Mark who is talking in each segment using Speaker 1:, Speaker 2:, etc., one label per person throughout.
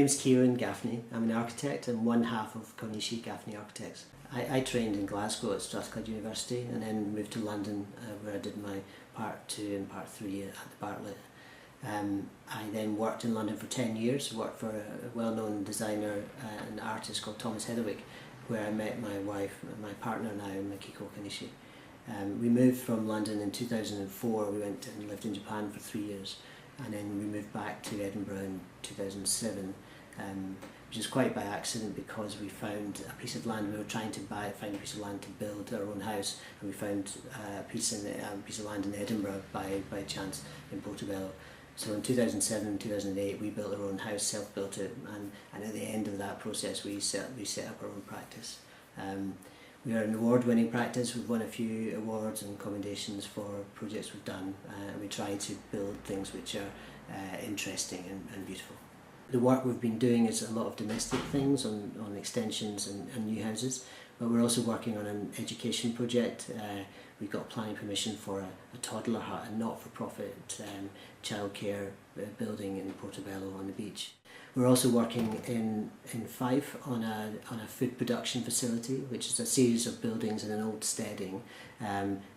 Speaker 1: name's Kieran Gaffney. I'm an architect and one half of Konishi Gaffney Architects. I trained in Glasgow at Strathclyde University and then moved to London where I did my Part 2 and Part 3 at the Bartlett. I then worked in London for 10 years, worked for a well-known designer and artist called Thomas Heatherwick, where I met my wife, my partner now, Makiko Konishi. We moved from London in 2004, we went and lived in Japan for 3 years, and then we moved back to Edinburgh in 2007, which is quite by accident because we found a piece of land. We were trying to find a piece of land to build our own house, and we found a piece of land in Edinburgh by chance in Portobello. So in 2007, 2008 we built our own house, self-built it, and at the end of that process we set up our own practice. We are an award-winning practice. We've won a few awards and commendations for projects we've done, and we try to build things which are interesting and beautiful. The work we've been doing is a lot of domestic things on extensions and new houses, but we're also working on an education project. We've got planning permission for a toddler hut, a not-for-profit childcare building in Portobello on the beach. We're also working in Fife on a food production facility, which is a series of buildings in an old steading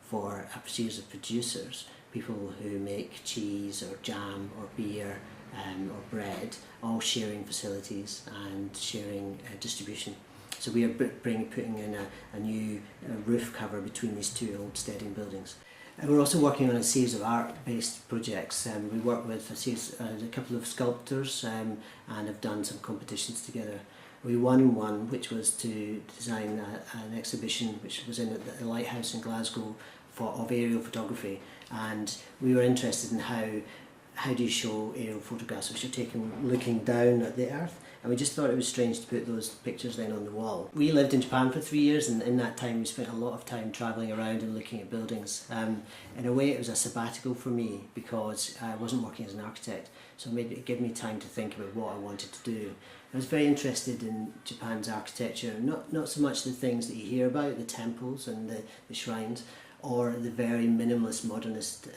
Speaker 1: for a series of producers, people who make cheese or jam or beer or bread, all sharing facilities and sharing distribution. So we are putting in a new roof cover between these two old steading buildings. And we're also working on a series of art-based projects. We work with a couple of sculptors and have done some competitions together. We won one which was to design an exhibition which was in the Lighthouse in Glasgow of aerial photography, and we were interested in how do you show aerial photographs which are taken looking down at the earth, and we just thought it was strange to put those pictures then on the wall. We lived in Japan for 3 years, and in that time we spent a lot of time travelling around and looking at buildings. In a way it was a sabbatical for me because I wasn't working as an architect, so it gave me time to think about what I wanted to do. I was very interested in Japan's architecture, not so much the things that you hear about, the temples and the shrines, or the very minimalist modernist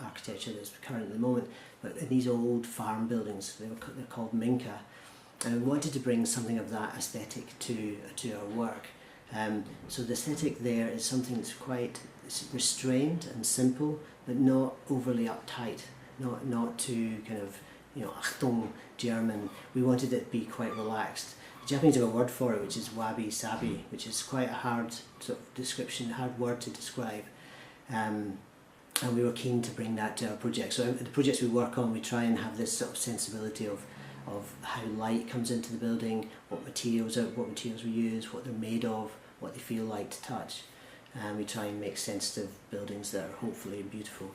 Speaker 1: architecture that's current at the moment, but in these old farm buildings. They're called minka, and we wanted to bring something of that aesthetic to our work. So the aesthetic there is something that's quite restrained and simple, but not overly uptight, not too kind of, Achtung German. We wanted it to be quite relaxed. The Japanese have a word for it, which is wabi, sabi, which is quite a hard sort of description, hard word to describe. And we were keen to bring that to our project. So the projects we work on, we try and have this sort of sensibility of how light comes into the building, what materials we use, what they're made of, what they feel like to touch. And we try and make sensitive buildings that are hopefully beautiful.